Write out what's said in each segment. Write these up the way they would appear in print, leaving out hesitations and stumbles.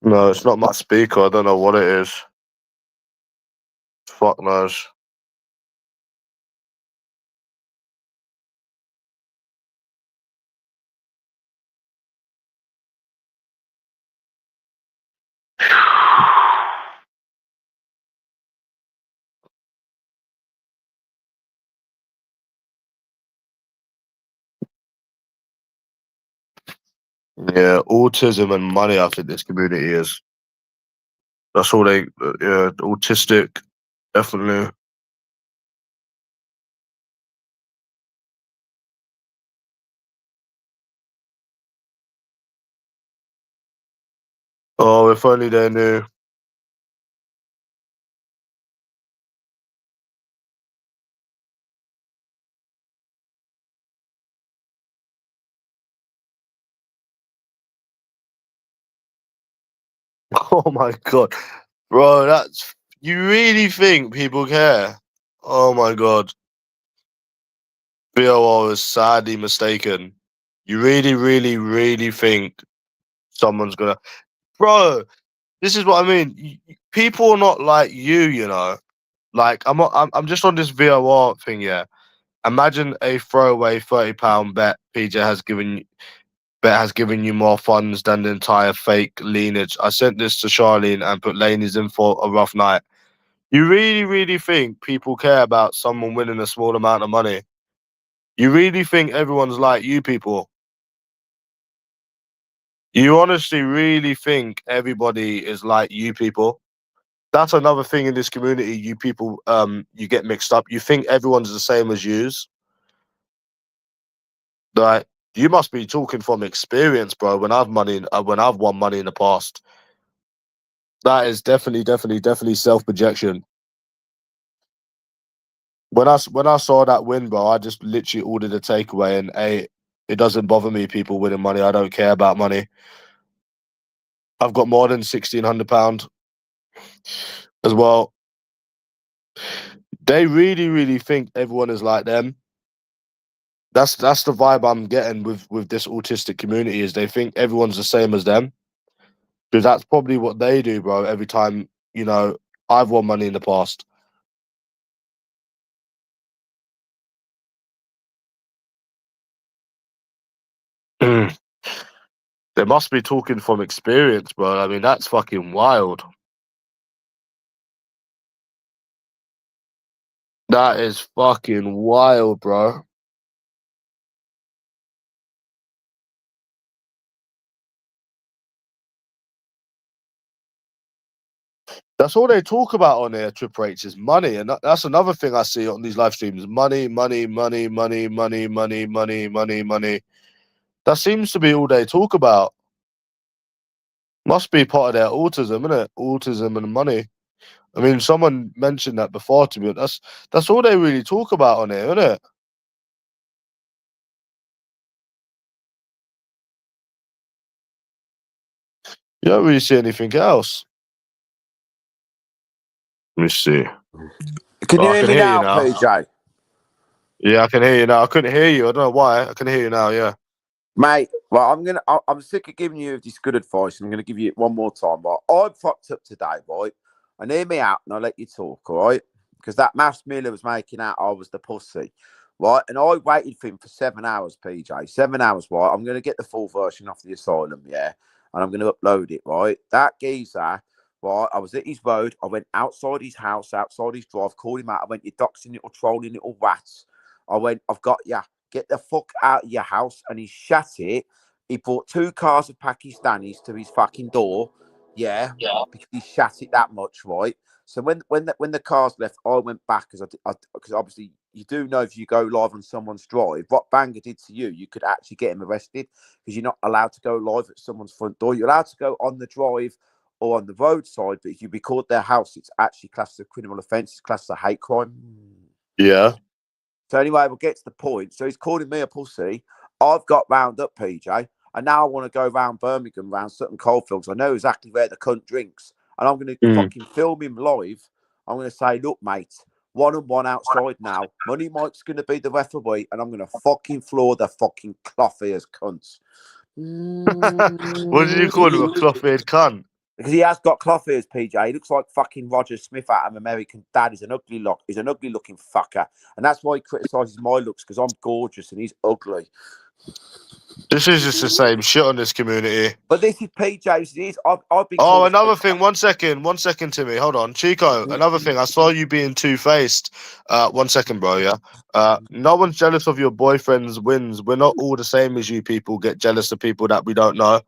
No, it's not my speaker. I don't know what it is. Fuck knows. Yeah, autism and money. I think this community is. That's all they. Yeah, autistic, definitely. Oh, if only they knew. Oh my god, bro, that's. You really think people care? Oh my god, BOR is sadly mistaken. You really, really, really think someone's gonna, bro? This is what I mean. People are not like you know. Like I'm just on this VOR thing. Yeah, imagine a throwaway £30 bet PJ has given you more funds than the entire fake lineage. I sent this to Charlene and put Laney's in for a rough night. You really, really think people care about someone winning a small amount of money? You really think everyone's like you people? You honestly really think everybody is like you people? That's another thing in this community. You people, you get mixed up. You think everyone's the same as yous. Like you must be talking from experience, bro. When I've won money in the past, that is definitely self projection. When I saw that win, bro, I just literally ordered a takeaway and ate. It doesn't bother me people winning money. I don't care about money. I've got more than £1,600 as well. They really, really think everyone is like them. That's the vibe I'm getting with this autistic community is they think everyone's the same as them. Because that's probably what they do, bro. Every time, I've won money in the past. They must be talking from experience, bro. I mean, that's fucking wild. That is fucking wild, bro. That's all they talk about on their trip rates is money, and that's another thing I see on these live streams: money, money, money, money, money, money, money, money, money. That seems to be all they talk about. Must be part of their autism, isn't it? Autism and money. I mean, someone mentioned that before to me. That's all they really talk about on here, isn't it? You don't really see anything else. Let me see. Can you I hear can me hear you now, now. PJ? Yeah, I can hear you now. I couldn't hear you. I don't know why. I can hear you now. Yeah. Mate, well, I'm sick of giving you this good advice, and I'm gonna give you it one more time. Right, I'm fucked up today, right? And hear me out, and I'll let you talk, all right? Because that Mass Miller was making out I was the pussy, right? And I waited for him for 7 hours, PJ. 7 hours, right? I'm gonna get the full version off the asylum, yeah, and I'm gonna upload it, right? That geezer, right? I was at his road. I went outside his house, outside his drive, called him out. I went, "You doxing little trolling little rats." I went, "I've got ya. Get the fuck out of your house." And he shat it. He brought 2 cars of Pakistanis to his fucking door. Yeah, because he shat it that much, right? So when the cars left, I went back because obviously you do know if you go live on someone's drive, what Banger did to you, you could actually get him arrested because you're not allowed to go live at someone's front door. You're allowed to go on the drive or on the roadside, but if you record their house, it's actually classed as a criminal offence. It's classed as a hate crime. Yeah. So anyway, we'll get to the point. So he's calling me a pussy. I've got round up, PJ, and now I want to go round Birmingham, round Sutton Coldfields. I know exactly where the cunt drinks, and I'm going to Mm. fucking film him live. I'm going to say, "Look, mate, one-on-one outside now. Money Mike's going to be the referee, and I'm going to fucking floor the fucking cloth ears cunts. What did you call him? A cloth-eared cunt? Because he has got cloth ears, PJ. He looks like fucking Roger Smith out of American Dad. He's an ugly look. He's an ugly looking fucker. And that's why he criticises my looks, because I'm gorgeous and he's ugly. This is just the same shit on this community. But this is PJ's. I've been. Oh, another thing. 1 second. 1 second, Timmy. Hold on. Chico, another thing. I saw you being two-faced. 1 second, bro, yeah? No one's jealous of your boyfriend's wins. We're not all the same as you people get jealous of people that we don't know.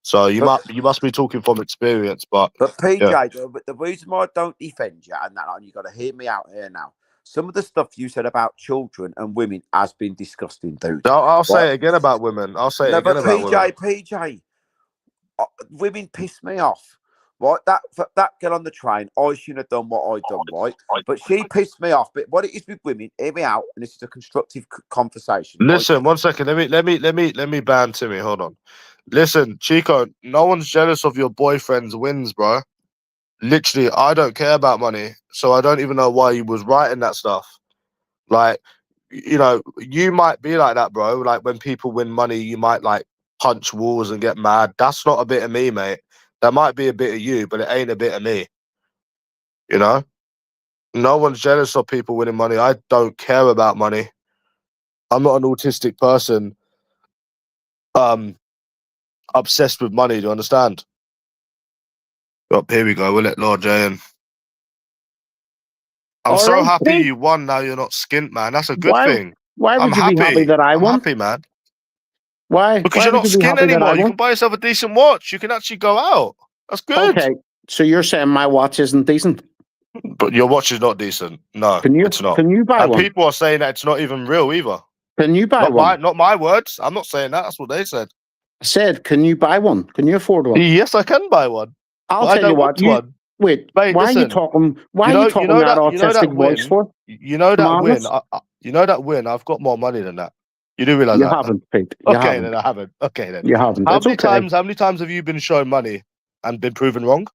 So you must be talking from experience, but PJ, yeah. but the reason why I don't defend you and that, and you got to hear me out here now. Some of the stuff you said about children and women has been disgusting, dude. I'll say it again about women. I'll say it again about women. PJ, women piss me off. Right, that girl on the train, I shouldn't have done what I done, right? But she pissed me off. But what it is with women, hear me out, and this is a constructive conversation. Listen, right? 1 second. Let me ban Timmy. Hold on. Listen, Chico, no one's jealous of your boyfriend's wins, bro. Literally, I don't care about money, so I don't even know why you was writing that stuff. Like, you know, you might be like that, bro. Like, when people win money, you might, like, punch walls and get mad. That's not a bit of me, mate. That might be a bit of you, but it ain't a bit of me. You know? No one's jealous of people winning money. I don't care about money. I'm not an autistic person obsessed with money, do you understand? Oh, here we go. We'll let Lord J in. I'm so happy you won. Now you're not skint, man. That's a good thing. Why would you be happy that I won? I'm happy, man. Why? Because you're not skint anymore. You can buy yourself a decent watch. You can actually go out. That's good. Okay, so you're saying my watch isn't decent? But your watch is not decent. No, it's not. Can you buy one? People are saying that it's not even real either. Can you buy one? Not my words. I'm not saying that. That's what they said. I said, can you buy one? Can you afford one? Yes, I can buy one. I'll tell you what. Wait, mate, why are you talking? Why are you talking that autistic voice for? You know that win. You know that win. I've got more money than that. You do realize that? You haven't, Pete. Okay, then I haven't. Okay, then you haven't. How many times have you been shown money and been proven wrong?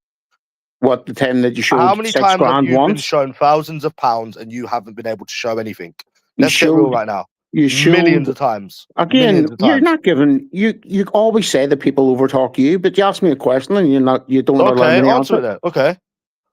What, the time that you showed? How many times have you been once? shown thousands of pounds and you haven't been able to show anything? Let's get real right now. You showed, millions of times. Again, you're not giving. You always say that people overtalk you, but you ask me a question and you don't allow me to answer it. Okay.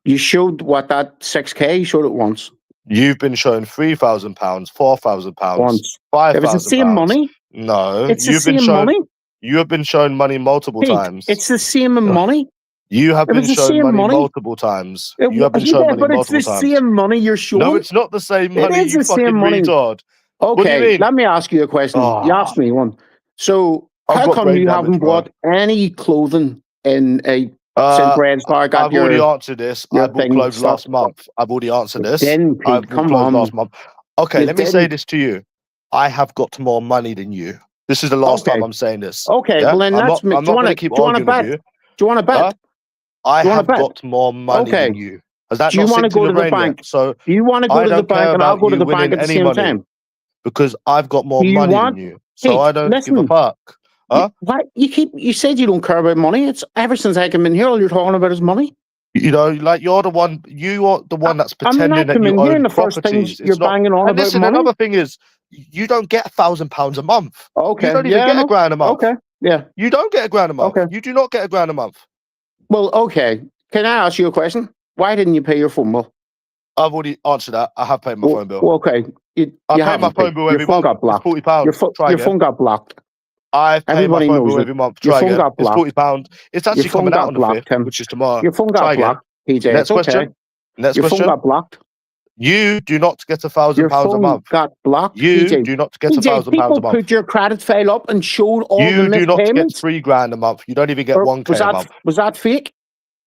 You showed what, that 6K. You showed it once. You've been shown £3,000, £4,000, once. £5,000. It was the same money. No, it's the same money. You have been shown money multiple times. It's the same money. You have been shown money multiple times. You have been shown money multiple times. But it's the same money you're showing. No, it's not the same money. It is the same money. Retard. Okay, let me ask you a question. You asked me one. So how come you haven't bought any clothing in a St. Brad's Park? I've already answered this. I bought clothes last month. I've already answered this. I bought clothes last month. Okay, let me say this to you. I have got more money than you. This is the last time I'm saying this. Okay, well then that's me. Do you want to bet? Do you want to bet? I have got more money than you. Do you want to go to the bank? So do you want to go to the bank and I'll go to the bank at the same time? Because I've got more money than you. So I don't give a fuck. Huh? Why you said you don't care about money. It's ever since I came in here, all you're talking about is money. You know, like you're the one that's pretending that you own the first properties. You're banging on about listen, money. Another thing is, you don't get £1,000 a month. Okay. You don't even get a grand a month. Okay. Yeah. You don't get a grand a month. Okay. You do not get a grand a month. Well, okay. Can I ask you a question? Why didn't you pay your phone bill? I've already answered that. I have paid my phone bill. Okay. I pay my phone bill every month. It's £40. Your phone got blocked. I pay my phone bill every month. Try again. It's £40. It's actually coming out on the 5th, which is tomorrow. Your phone got blocked, PJ. Next question. Next question. Your phone got blocked. You do not get £1,000 a month. Got blocked. You do not get £1,000 a month. People put your credit file up and showed all the You do not payments. get £3,000 a month. You don't even get 1K a month. Was that fake?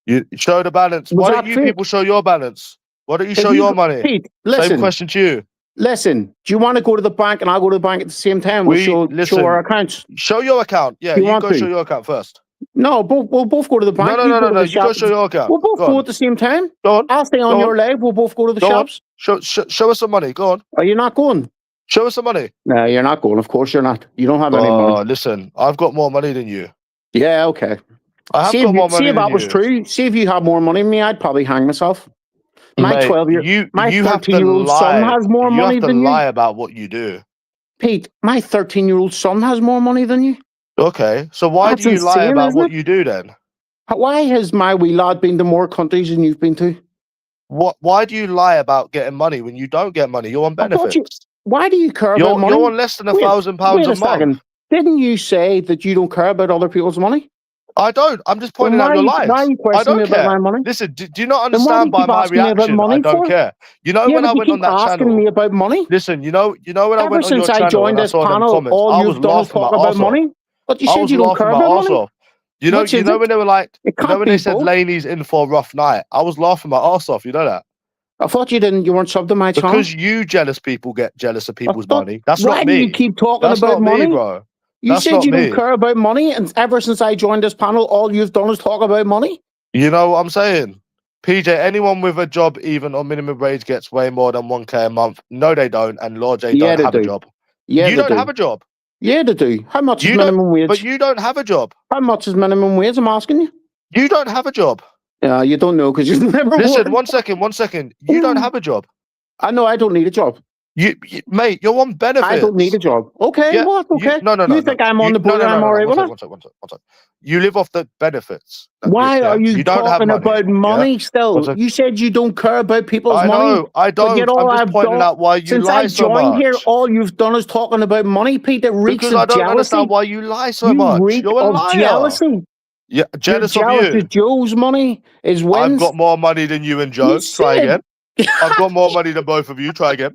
You show the balance. Why don't you people show your balance? Why don't you show your money? Pete, listen. Same question to you. Listen, do you want to go to the bank and I'll go to the bank at the same time? We'll show our accounts. Show your account. Yeah, you go show your account first. No, we'll both go to the bank. No. You go show your account. We'll both go at the same time. Go on. I'll stay on your leg. We'll both go to the shops. Show us some money. Go on. Are you not going? Show us some money. No, you're not going. Of course you're not. You don't have any money. Listen, I've got more money than you. Yeah, okay. I have got more money than you. See if that was true. See if you had more money than me, I'd probably hang myself. My Mate, 12-year, my you have to 13-year-old son lie. has more You money have to than lie you. about what you do. Pete, my 13-year-old son has more money than you. Okay, so why That's do you lie insane, about isn't what it? you do then? Why has my wee lad been to more countries than you've been to? Why do you lie about getting money when you don't get money? You're on benefits. Why do you care about money? You're on less than Wait, £1,000 wait a a second. month. Didn't you say that you don't care about other people's money? I don't. I'm just Then pointing out your lies. why are you I questioning me don't about care. my money? Listen, do you not Then why do understand you by keep my asking me about reaction? I money don't for? care. You know Yeah, when but I you went on keep that asking channel. me about money. Listen, you know when I Ever went on your since I channel joined and I this saw them panel, comments, all I you've was done is laughing my talk about arse off. money. But you I said was you don't laughing care my about arse money. off. You know Which is when it? they were like, It you know can't when be they said both. Laney's in for a rough night, I was laughing my arse off. You know that? I thought you weren't subbed to my channel. Because you jealous people get jealous of people's money. That's Why not do you me. keep talking That's about not me, money? bro. You That's said not you don't me. care about money, and ever since I joined this panel, all you've done is talk about money. You know what I'm saying? PJ, anyone with a job, even on minimum wage, gets way more than 1K a month. No, they don't. And Lord J Yeah, don't they have a do. job. Yeah, You they don't do. have a job. Yeah, they do. How much is You minimum don't, wage? but you don't have a job. How much is minimum wage? I'm asking you. You don't have a job. You don't know because you've never Listen, worked. 1 second. You don't have a job. I know I don't need a job. Mate, you're on benefits. I don't need a job. Okay, Yeah, what? Okay. No. You think I'm on the board and I'm all right with it? One second. You live off the benefits. Why are you don't have talking money, about money still? You said you don't care about people's money. I don't. But yet I'm all just I've pointing done out why you since lie I so joined much. here, all you've done is talking about money, Pete. It reeks Because of I don't jealousy. understand why you lie so You much. reek You're a of liar. jealousy. Yeah, jealous You're of jealous you. of Joe's money, his wins. I've got more money than you and Joe. You Try said- again. I've got more money than both of you. Try again.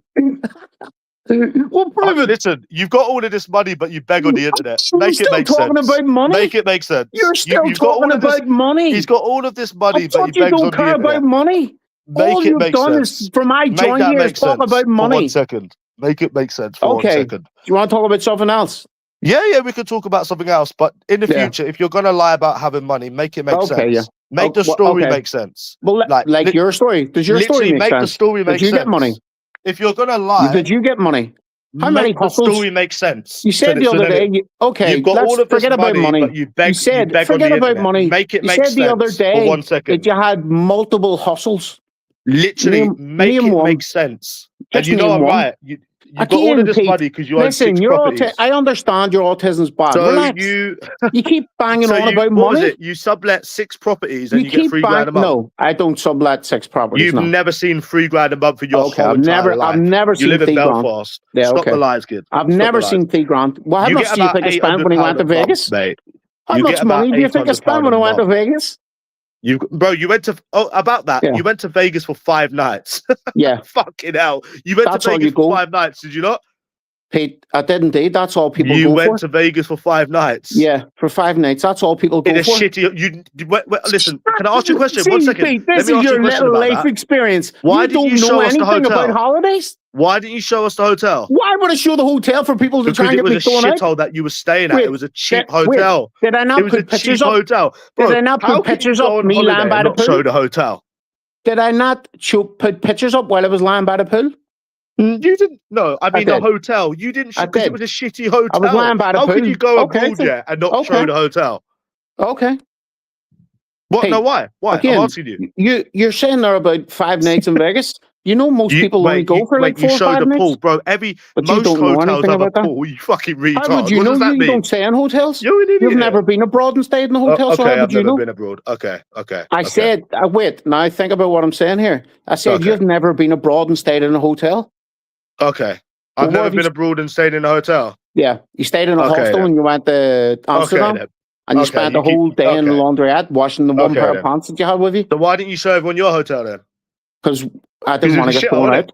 Well, prove it. Listen, you've got all of this money, but you beg on the internet. Make it make sense. You're still talking about money. Make it make sense. You're still You've got all talking of this, about money. He's got all of this money, I but he thought you begs don't on the care internet. about money. Make all it you've make done sense. is, from I Make joined that here, make is talk sense about money. for 1 second. Make it make sense for 1 second. Do you want to talk about something else? Yeah, we could talk about something else. But in the Yeah. future, if you're going to lie about having money, make it make sense. Yeah. Make the story make sense. Well, like your story. Does your story make sense? The story make sense. Did you get money? If you're going to lie... Did you get money? How many hustles? The story makes sense. You said the other day, you've got let's all of this forget about money. But you beg forget about money. Make it you make said sense the other day for 1 second. that you had multiple hustles. Literally, make it make sense. And you know I'm right. You've got all of this money because you own 6 properties. I understand your autism's bad. So relax. You keep banging on about money. What was it? You sublet 6 properties and you get $3 grand a month. No, I don't sublet 6 properties. You've never seen $3 grand a month for your whole entire life. I've never seen you live in Belfast. Belfast. Yeah, Stop the lies, kid. I've never seen $3 grand. Well, how much do you think I spent when I went to Vegas? Mate. How much money do you think I spent when I went to Vegas? You went to about that. Yeah. You went to Vegas for 5 nights. Yeah. Fucking hell. You went to Vegas for 5 nights, did you not? Pete, I did indeed. That's all people go for. You went to Vegas for 5 nights. Yeah, for 5 nights. That's all people go for. Listen, can I ask you a question? 1 second. Pete, this is your little life experience. Why didn't you show us the hotel? About holidays? Why didn't you show us the hotel? Why would I show the hotel for people to try and get me thrown out? It was a shithole that you were staying at. It was a cheap hotel. Did I not put pictures up? Hotel. Bro, did I not put pictures up me lying by the pool? Show the hotel. Did I not put pictures up while I was lying by the pool? You didn't. No, I mean the hotel. You didn't show because it was a shitty hotel. I was lying by the pool. How could you go abroad yet and not show the hotel? Okay. What? Hey, no, why? Why? Again, I'm asking you. You're saying there about 5 nights in Vegas. You know, most people only go for like 4 or 5 nights. You showed the pool, bro. Most hotels have a pool. You fucking retard. How would you know? You don't stay in hotels. You've never been abroad and stayed in a hotel. Okay, so how would you know? I've never been abroad. Okay. I said, wait. Now think about what I'm saying here. I said you've never been abroad and stayed in a hotel. Okay. I've never been abroad and stayed in a hotel. Yeah, you stayed in a hostel and you went to Amsterdam. And you spent the whole day in the laundrette washing the one pair of pants that you had with you. So why didn't you show everyone your hotel then? Because I didn't want to get thrown out.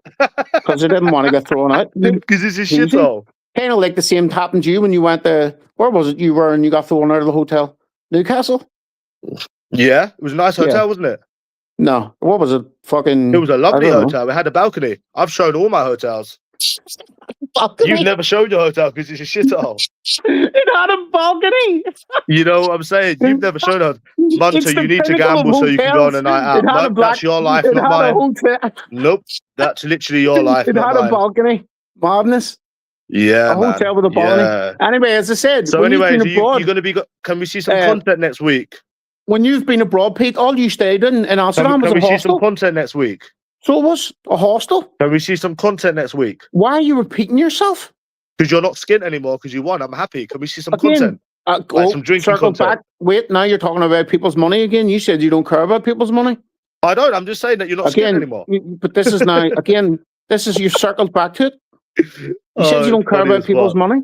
Because I didn't want to get thrown out. Because it's a shithole. Kind of like the same happened to you when you went to, where was it you were and you got thrown out of the hotel? Newcastle? Yeah, it was a nice hotel, wasn't it? No, what was it? Fucking. It was a lovely hotel. It had a balcony. I've shown all my hotels. You've never showed your hotel because it's a shithole. It had a balcony. You know what I'm saying? You've never shown us. Munter, you need to gamble so you can go on a night out. No, that's your life, not mine. Nope, that's literally your life. It had a balcony. Madness. Yeah, a hotel with a balcony. Yeah. Anyway, as I said, so anyway, you're going to be. Can we see some content next week? When you've been abroad, Pete, all you stayed in Amsterdam was a hostel. Can we see some content next week? So it was a hostel. Can we see some content next week? Why are you repeating yourself? Because you're not skint anymore because you won. I'm happy. Can we see some Again, content? Some drinking circle content. back. Wait, now you're talking about people's money again. You said you don't care about people's money. I don't. I'm just saying that you're not skint anymore. But this is now, again, this is you circled back to it. You said you don't care about people's money.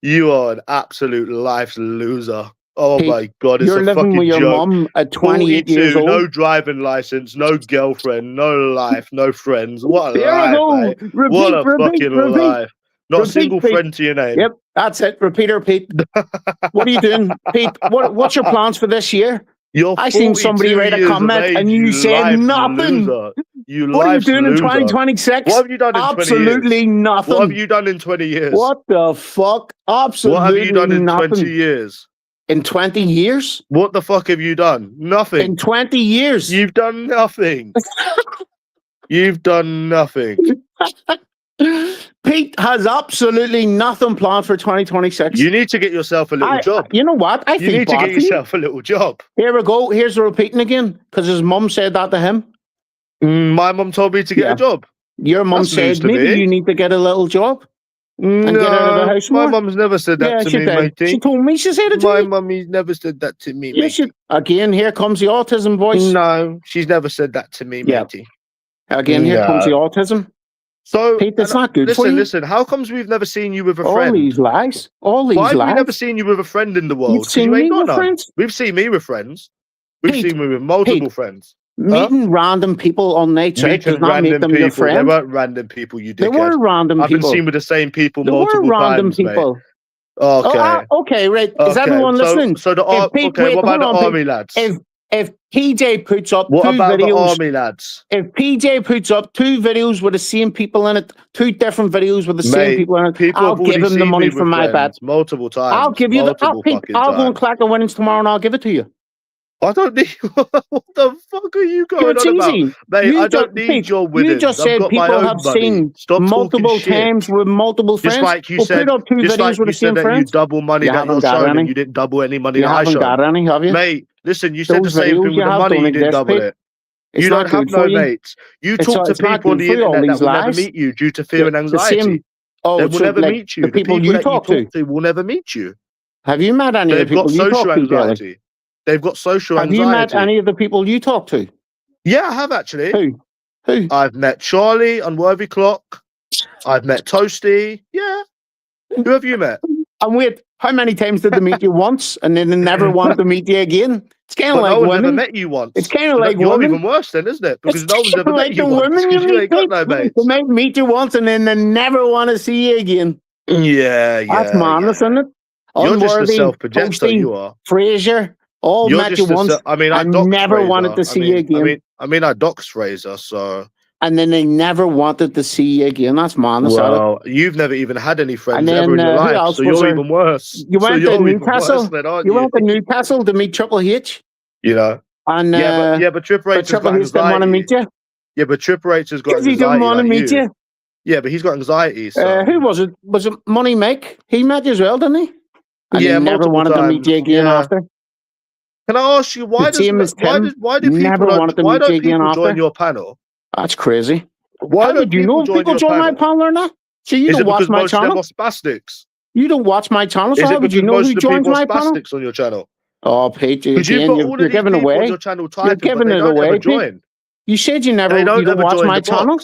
You are an absolute life's loser. Oh Pete, my God, it's you're a living fucking with your joke. mum at 28 years old. No driving license, no girlfriend, no life, no friends. What a There life, we go. mate. Repeat, What a fucking life. Not a single Pete. friend to your name. Yep, that's it. Repeater, Pete. What are you doing, Pete? What's your plans for this year? I seen somebody write a comment and you said nothing. What are you doing in 2026? What have you done in 20 years? Absolutely nothing. What have you done in 20 years? What the fuck? Absolutely What have you done in nothing. 20 years? In 20 years? What the fuck have you done? Nothing. In 20 years? You've done nothing. You've done nothing. Pete has absolutely nothing planned for 2026. You need to get yourself a little job. You know what? You need to get yourself a little job. Here we go. Here's the repeating again, because his mum said that to him. My mum told me to get a job. Your mum said maybe you need to get a little job and get out of the house more. My mum's never said that to me, matey. She told me she said it to my you. My mummy's never said that to me, yes, matey. Again, here comes the autism voice. No, she's never said that to me, matey. Again, here comes the autism. So, Pete, that's not good for you. Listen, how comes we've never seen you with a friend? All these lies. Why have we never seen you with a friend in the world? You've seen me with friends? We've seen me with friends. We've seen me with multiple friends. Meeting random people on nights out does not make them your friends. They weren't random people, you dickhead. They were random people. I've been seen with the same people multiple times, random people. Mate. Okay. Okay, right. Is everyone listening? So what about the army lads? If PJ puts up what two about videos, the army lads? If PJ puts up two videos with the same people in it, two different videos with the same people in it, I'll give him the money from my bet. Multiple times. I'll give you I'll go and collect the winnings tomorrow and I'll give it to you. I don't need. What the fuck are you going on about, mate? I don't need your winnings. You just said people have seen multiple times with multiple friends. Just like you said, put up two videos with the same friends. You double money that you're showing, and you didn't double any money that I showed. You haven't got any, have you? Mate, listen, you said the same thing with the money. You didn't double it. You don't have no mates. You talk to people on the internet that will never meet you due to fear and anxiety. They will never meet you. The people you talk to will never meet you. Have you met any of the people you talk to? They've got social anxiety. Have you met any of the people you talk to? Yeah, I have actually. Who? I've met Charlie, Unworthy Clock. I've met Toasty. Yeah. Who have you met? And wait, how many times did they meet you once and then they never want to meet you again? It's kind of like women. No one's ever met you once. It's kind of like you're women. Even worse then, isn't it? Because it's no one's ever met you once. Because you ain't got no mates. They might meet you once and then they never want to see you again. Yeah. That's madness, isn't it? You're just a self-projector, you are. Fraser. All met you once. I never wanted to see you again. I doxed Fraser, so. And then they never wanted to see you again. That's madness. Well, you've never even had any friends ever in your life, so you're even worse. You went to Newcastle. You went to Newcastle to meet Triple H. You know. And but Triple H didn't want to meet you. Yeah, but Triple H has got anxiety. He didn't want to meet you. Yeah, but he's got anxiety. So. Who was it? Was it Money Mike? He met you as well, didn't he? And he never wanted to meet you again after. Can I ask you why do people join your panel? That's crazy. Why did you know people join my panel or not? So you don't watch my channel? Spastics. You don't watch my channel, so how would you know who joins my panel? Spastics on your channel. Oh, Pete, you're giving away. You're giving it away, Pete. You said you don't watch my channel.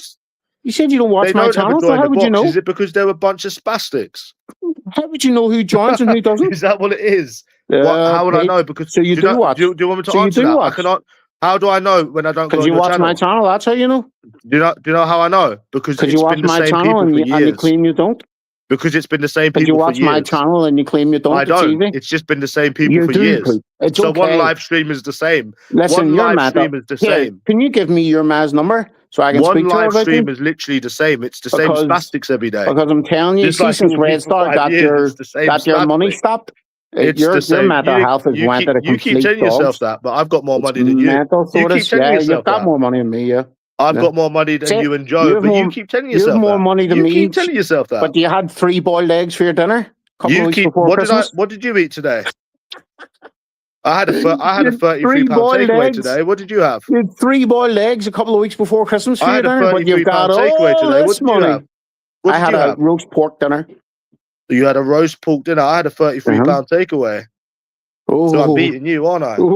You said you don't watch my channel, so how would you know? Is it because they're a bunch of spastics? How would you know who joins and who doesn't? Is that what it is? How would I know? Because so you do watch. Do you want me to answer that? I cannot. How do I know when I don't go on your channel? Because you watch my channel, that's how you know. Do you know how I know? Because you watch my channel and you claim you don't. Because it's been the same people for years. You watch my channel and you claim you don't. I don't. It's just been the same people for years. So one live stream is the same. Listen, one live stream is the same. Can you give me your man's number so I can speak to her about One live stream is literally the same. It's the same spastics every day. Because I'm telling you, since Red Star got your money stopped, your mental health has went at a complete You keep telling yourself that, but I've got more money than you. You've got more money than me, yeah. I've got more money than you and Joe, but you keep telling yourself that. You have more money than me. You keep telling yourself that. But you had 3 boiled eggs for your dinner a couple of weeks before Christmas. What did you eat today? I had a £33 takeaway today. What did you have? You had 3 boiled eggs a couple of weeks before Christmas for I your had a dinner, but you've got takeaway all today. What this did you money. have? What I did had you a have? roast pork dinner. You had a roast pork dinner. I had a £33 takeaway. Oh. So I'm beating you, aren't I? And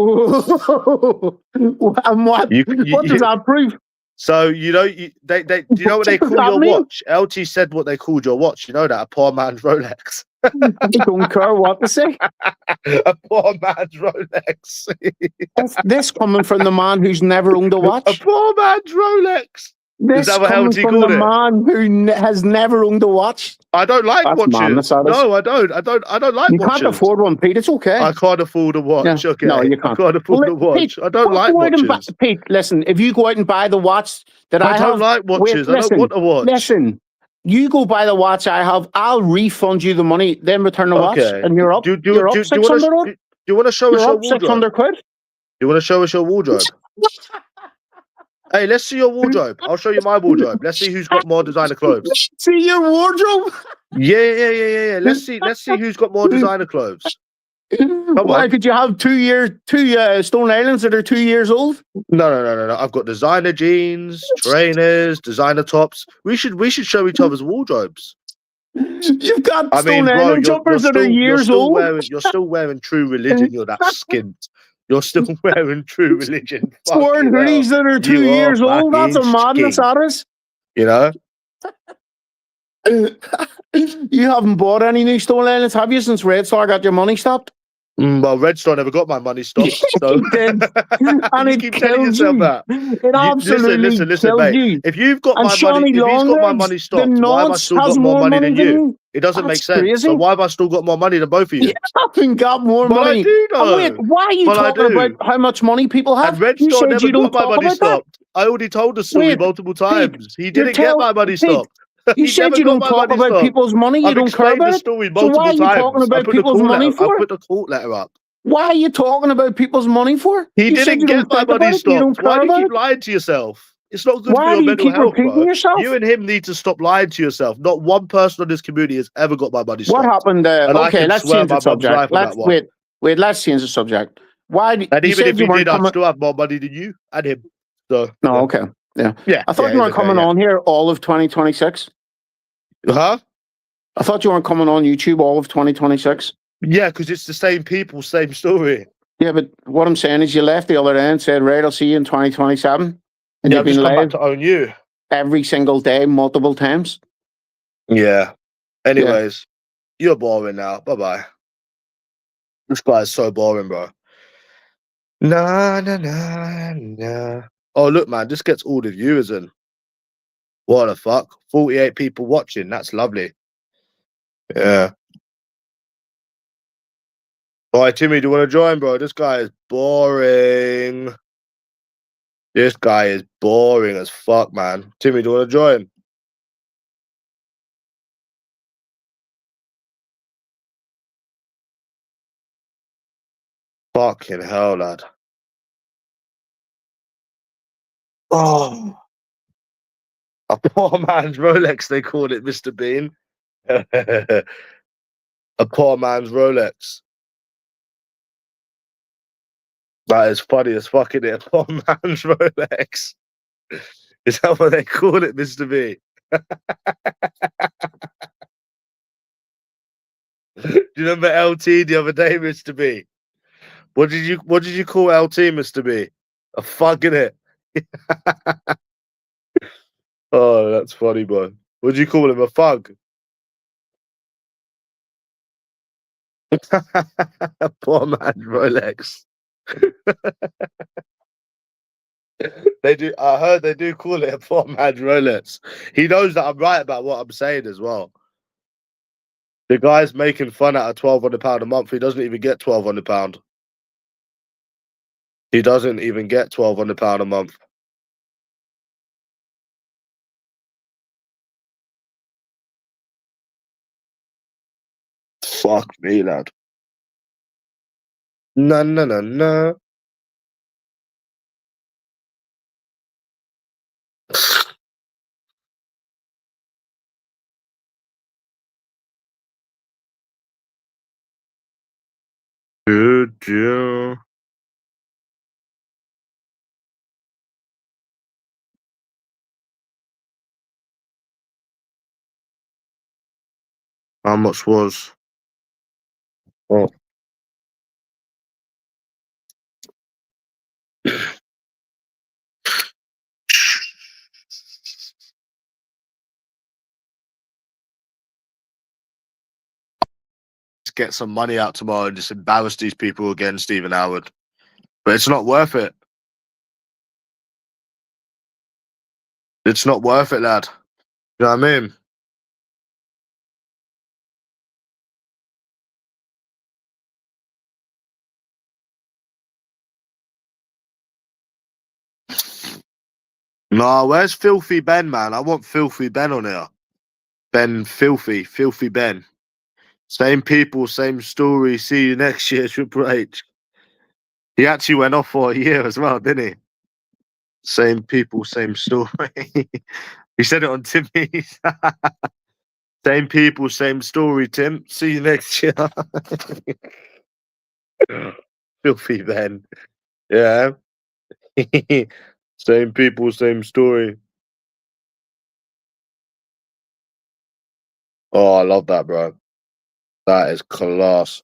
what does that prove? So you know, do you know what they call your watch? LT said what they called your watch. You know that, a poor man's Rolex. I don't care what to say. A poor man's Rolex. This coming from the man who's never owned a watch. A poor man's Rolex. This Is that what coming LT from called the it? man who has never owned a watch. I don't like That's watches. madness, No, I don't. I don't like you watches. can't afford one, Pete. It's okay. I can't afford a watch. Yeah. Okay. No, you can't. I can't afford a watch. Pete, I don't like watches. Pete, listen. If you go out and buy the watch that I have, don't like watches. Wait, I don't want a watch. Listen, you go buy the watch I have. I'll refund you the money, then return the watch, and you're up. You're up 600. Do you want to show us your wardrobe? 600 quid. You want to show us your wardrobe? Hey, let's see your wardrobe. I'll show you my wardrobe. Let's see who's got more designer clothes. See your wardrobe? Yeah. Let's see who's got more designer clothes. Why could you have two Stone Islands that are 2 years old? No. I've got designer jeans, trainers, designer tops. We should show each other's wardrobes. You've got Stone Island jumpers that are years old. You're still wearing True Religion. You're that skint. You're still wearing True Religion. Wearing hoodies that are 2 years old. That's a madness, that is. You know? You haven't bought any new Stone Islands, have you, since Red Star got your money stopped? Well, Red Star never got my money stopped. So. He did. And you keep telling yourself that. It absolutely listen, mate. you. If you've got my money, if he's got my money stopped, why have I still got more money than you? It doesn't make sense. Crazy. So why have I still got more money than both of you? You haven't got more money. I do know. Wait, why are you talking about how much money people have? And Red Star never got my money stopped. I already told the story multiple times. He didn't get my money stopped. You said you don't talk about people's money. You don't care about it. So why are you talking about people's money for? I put the court letter up. Why are you talking about people's money for? He didn't get my money stopped. Why do you keep lying to yourself? It's not good for your mental health, bro. You and him need to stop lying to yourself. Not one person in this community has ever got my money stopped. What happened? Okay, let's change the subject. Wait, let's change the subject. Why? And even if you did, I'd still have more money than you and him. So no, okay, yeah. I thought you weren't coming on here all of 2026. Huh? I thought you weren't coming on YouTube all of 2026. Yeah, because it's the same people, same story. Yeah, but what I'm saying is you left the other day and said, right, I'll see you in 2027. And you've been live back to own you every single day, multiple times. Yeah. Anyways, you're boring now. Bye-bye. This guy is so boring, bro. Nah. Oh, look, man, this gets all the viewers in. What the fuck? 48 people watching. That's lovely. Yeah. All right, Timmy, do you want to join, bro? This guy is boring. This guy is boring as fuck, man. Timmy, do you want to join? Fucking hell, lad. Oh. A poor man's Rolex, they called it, Mr. Bean. A poor man's Rolex. That is funny as fuck, isn't it? A poor man's Rolex. Is that what they call it, Mr. B? Do you remember LT the other day, Mr. B? What did you call LT, Mr. B? A fuck, innit? Oh, that's funny, bro. What did you call him? A fug? Poor man, Rolex. They do. I heard they do call it a poor man Rolex. He knows that I'm right about what I'm saying as well. The guy's making fun out of £1,200 a month. He doesn't even get £1,200. He doesn't even get £1,200 a month. Fuck me, lad. No. Good, yeah. How much was? Oh. Get some money out tomorrow and just embarrass these people again, Stephen Howard. But it's not worth it. It's not worth it, lad. You know what I mean? Nah, where's Filthy Ben, man? I want Filthy Ben on here. Ben Filthy Ben. Same people, same story. See you next year, Triple H. He actually went off for a year as well, didn't he? Same people, same story. He said it on Timmy's. Same people, same story, Tim. See you next year. Filthy Ben. Yeah. Same people, same story. Oh, I love that, bro. That is class.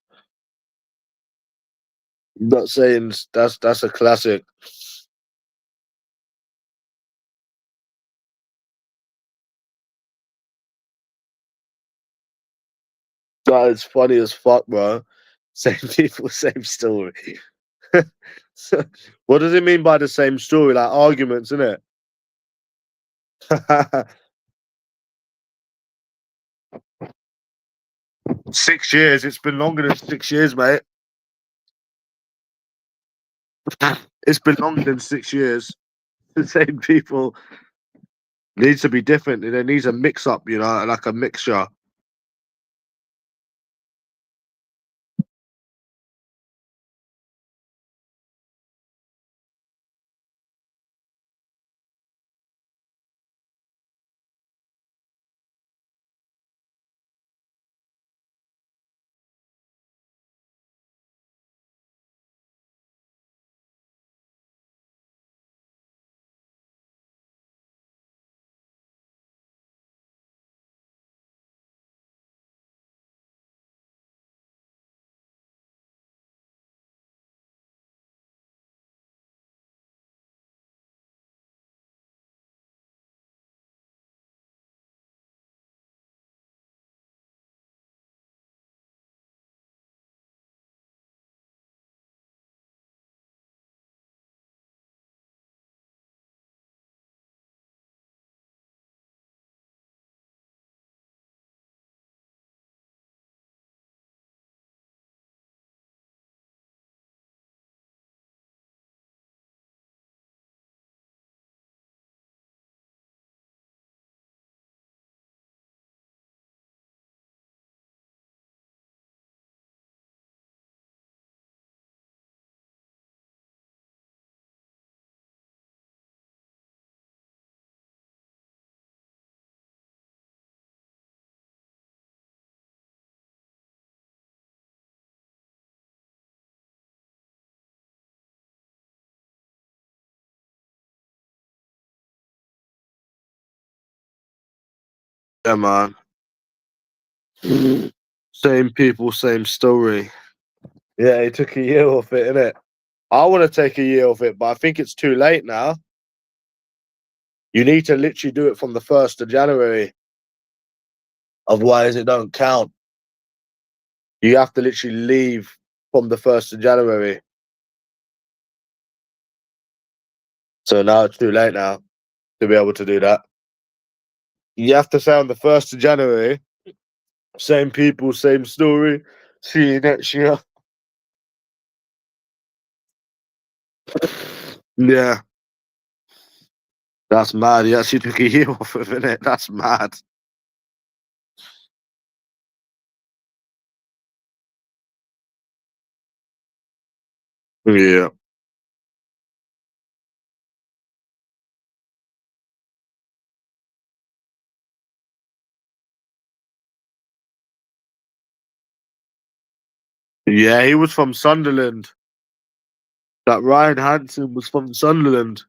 I'm not saying that's a classic. That is funny as fuck, bro. Same people, same story. So, what does it mean by the same story? Like arguments, isn't it? 6 years. It's been longer than 6 years, mate. It's been longer than 6 years. The same people needs to be different. There needs a mix up, you know, like a mixture. Yeah, man. Same people, same story. Yeah, he took a year off it, innit? I want to take a year off it, but I think it's too late now. You need to literally do it from the 1st of January. Otherwise, it don't count. You have to literally leave from the 1st of January. So now it's too late now to be able to do that. You have to say on the 1st of January, same people, same story. See you next year. Yeah. That's mad. He actually took a year off of it. That's mad. Yeah. Yeah, he was from Sunderland. That Ryan Hansen was from Sunderland.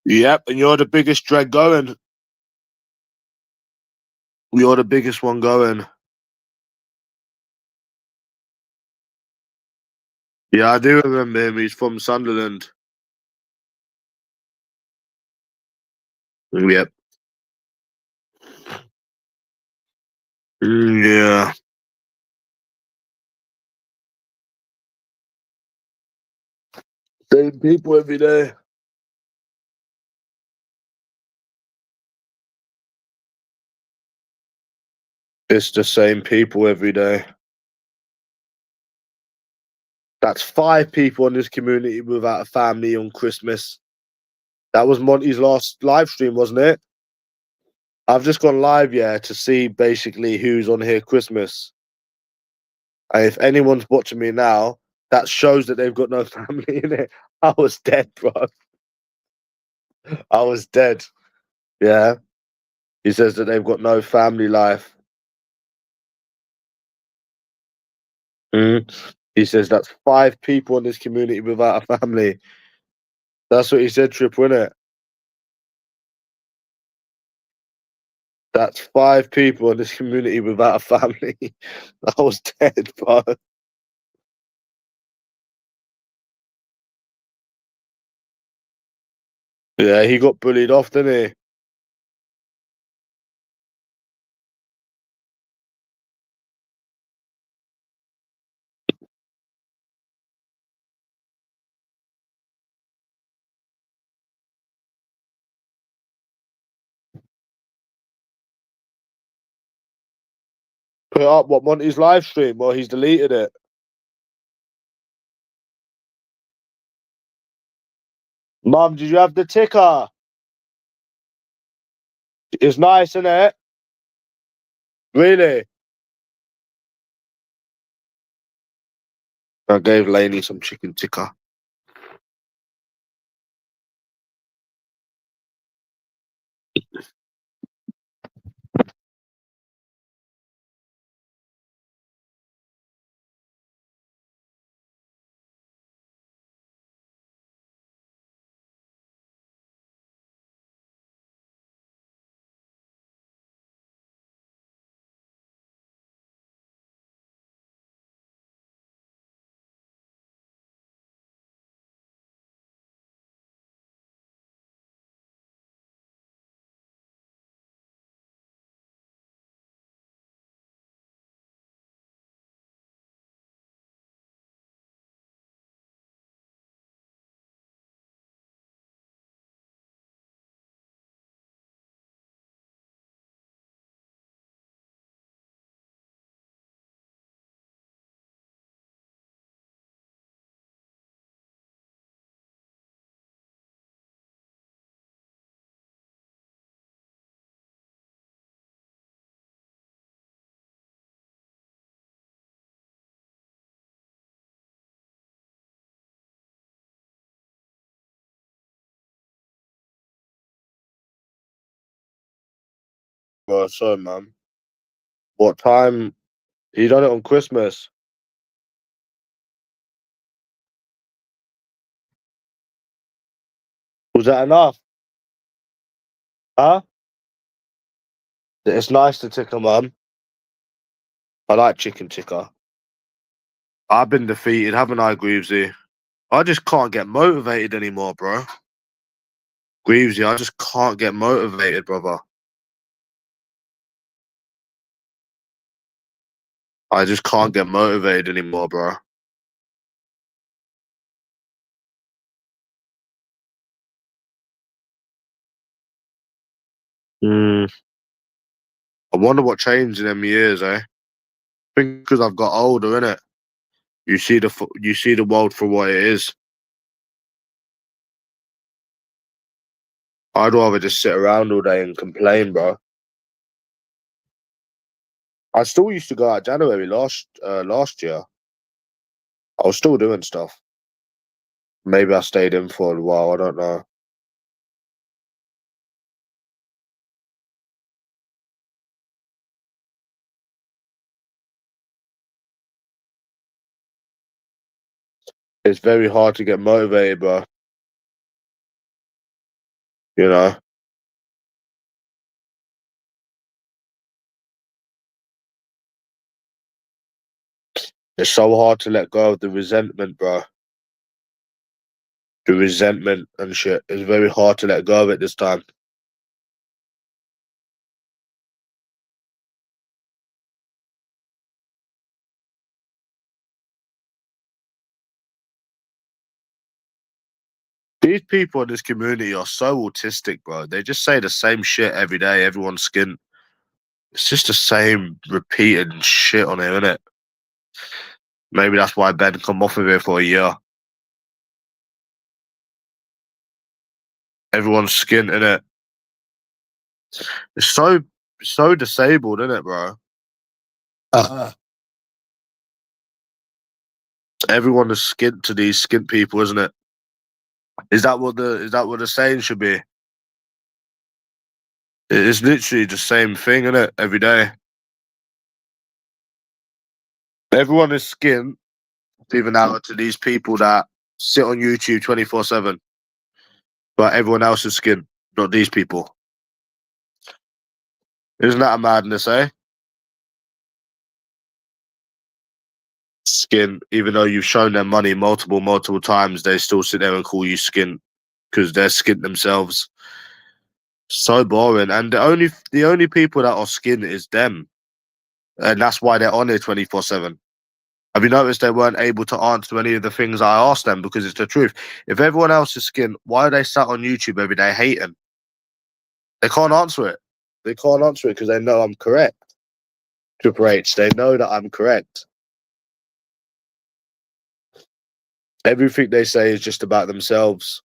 Yep, and you're the biggest dread going. You're the biggest one going. Yeah, I do remember him. He's from Sunderland. Yep. Yeah. Same people every day. It's the same people every day. That's 5 people in this community without a family on Christmas. That was Monty's last live stream, wasn't it? I've just gone live, yeah, to see basically who's on here Christmas. And if anyone's watching me now, that shows that they've got no family in it. I was dead, bro. I was dead. Yeah. He says that they've got no family life. He says that's 5 people in this community without a family. That's what he said, Triple, innit? That's 5 people in this community without a family. I was dead, bro. Yeah, he got bullied off, didn't he? Put up what Monty's live stream? Well, he's deleted it. Mum, did you have the ticker? It's nice, isn't it? Really? I gave Lainey some chicken tikka. Well, sorry, man. What time? You done it on Christmas? Was that enough? Huh? It's nice to tikka, man. I like chicken tikka. I've been defeated, haven't I, Greavesy? I just can't get motivated anymore, bro. Greavesy, I just can't get motivated, brother. I just can't get motivated anymore, bro. I wonder what changed in them years, eh? I think because I've got older, innit? You see the world for what it is. I'd rather just sit around all day and complain, bro. I still used to go out January last year. I was still doing stuff. Maybe I stayed in for a while. I don't know. It's very hard to get motivated, bro. You know? It's so hard to let go of the resentment, bro. The resentment and shit. It's very hard to let go of it this time. These people in this community are so autistic, bro. They just say the same shit every day. Everyone's skin. It's just the same repeated shit on here, innit? Maybe that's why Ben come off of it for a year. Everyone's skin, innit? It's so disabled, innit, bro? Everyone is skint to these skint people, isn't it? Is that what the saying should be? It's literally the same thing, isn't it? Every day. Everyone is skint, even out to these people that sit on YouTube 24/7. But everyone else is skint, not these people. Isn't that a madness, eh? Skin, even though you've shown them money multiple times, they still sit there and call you skin because they're skint themselves. So boring. And the only people that are skin is them. And that's why they're on it 24/7. Have you noticed they weren't able to answer any of the things I asked them because it's the truth? If everyone else is skin, why are they sat on YouTube every day hating? They can't answer it. They can't answer it because they know I'm correct. Triple H, they know that I'm correct. Everything they say is just about themselves.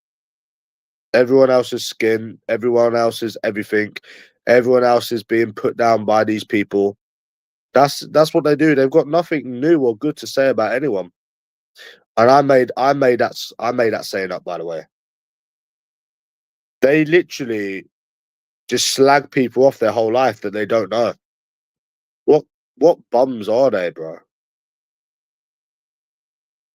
Everyone else's skin, everyone else's everything, everyone else is being put down by these people. That's what they do. They've got nothing new or good to say about anyone. And I made that saying up, by the way. They literally just slag people off their whole life that they don't know. What bums are they, bro?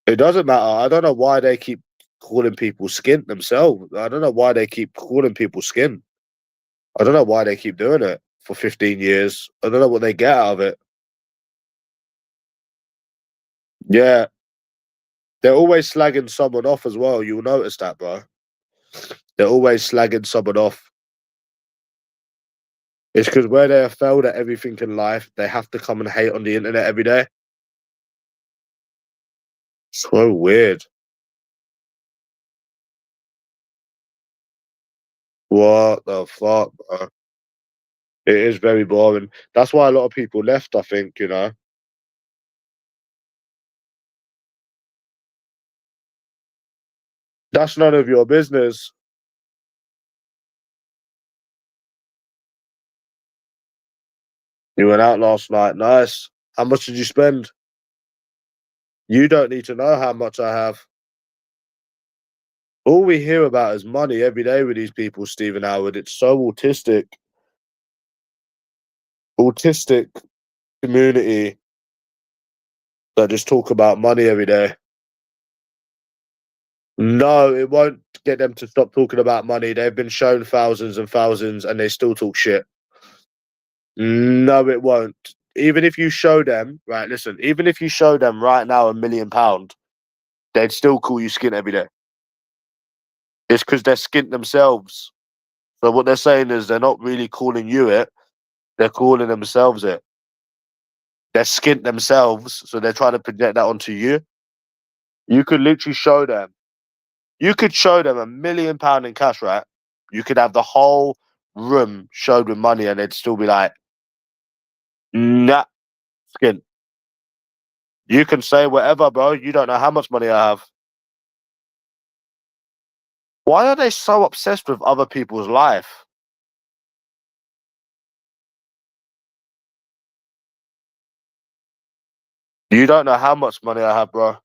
It doesn't matter. I don't know why they keep calling people skin themselves. I don't know why they keep calling people skin. I don't know why they keep doing it for 15 years. I don't know what they get out of it. Yeah. They're always slagging someone off as well. You'll notice that, bro. They're always slagging someone off. It's because where they have failed at everything in life, they have to come and hate on the internet every day. So weird. What the fuck, bro? It is very boring. That's why a lot of people left, I think, you know. That's none of your business. You went out last night. Nice. How much did you spend? You don't need to know how much I have. All we hear about is money every day with these people, Stephen Howard. It's so autistic. Autistic community that just talk about money every day. No, it won't get them to stop talking about money. They've been shown thousands and thousands and they still talk shit. No, it won't. Even if you show them, right, listen, even if you show them right now £1 million, they'd still call you skint every day. It's because they're skint themselves. So what they're saying is they're not really calling you it, they're calling themselves it. They're skint themselves, so they're trying to project that onto you. You could literally show them. You could show them £1 million in cash, right? You could have the whole room showed with money and they'd still be like, nah, skint. You can say whatever, bro. You don't know how much money I have. Why are they so obsessed with other people's life? You don't know how much money I have, bro.